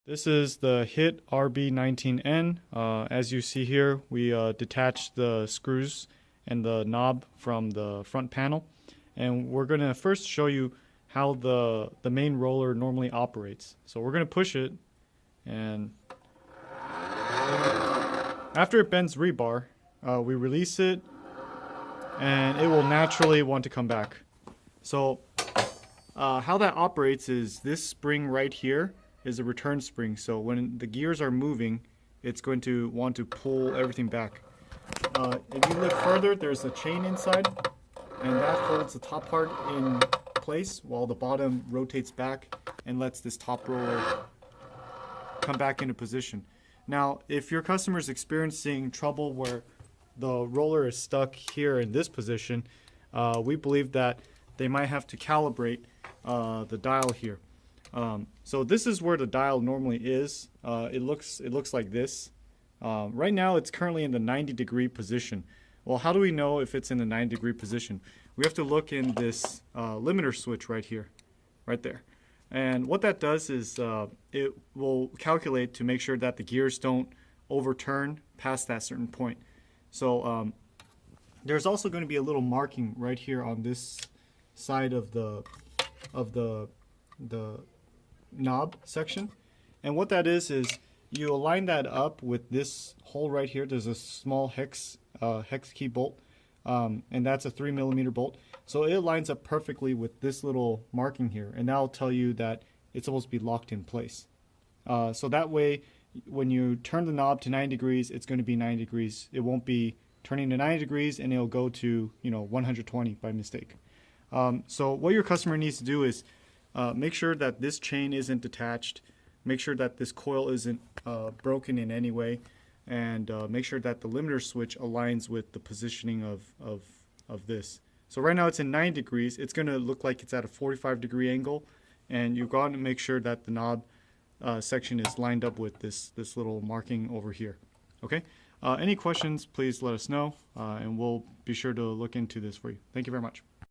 This is the HIT RB19N. As you see here, we detached the screws and the knob from the front panel. And we're going to first show you how the main roller normally operates. So we're going to push it, and after it bends rebar, we release it, and it will naturally want to come back. So how that operates is this spring right here is a return spring. So when the gears are moving, it's going to want to pull everything back. If you look further, there's a chain inside, and that holds the top part in place while the bottom rotates back and lets this top roller come back into position. Now, if your customer is experiencing trouble where the roller is stuck here in this position, we believe that they might have to calibrate the dial here. So this is where the dial normally is. It looks like this. Right now it's currently in the 90-degree position. Well, how do we know if it's in the 90-degree position? We have to look in this limiter switch right here, right there. And what that does is it will calculate to make sure that the gears don't overturn past that certain point. So there's also going to be a little marking right here on this side of the knob section, and what that is you align that up with this hole right here. There's a small hex key bolt, and that's a 3mm bolt, so it lines up perfectly with this little marking here, and that'll tell you that it's supposed to be locked in place. So that way when you turn the knob to 90 degrees, it's going to be 90 degrees. It won't be turning to 90 degrees and it'll go to 120 by mistake. So what your customer needs to do is make sure that this chain isn't detached, make sure that this coil isn't broken in any way, and make sure that the limiter switch aligns with the positioning of this. So right now it's in 9 degrees. It's going to look like it's at a 45-degree angle, and you've got to make sure that the knob section is lined up with this little marking over here. Okay? Any questions, please let us know, and we'll be sure to look into this for you. Thank you very much.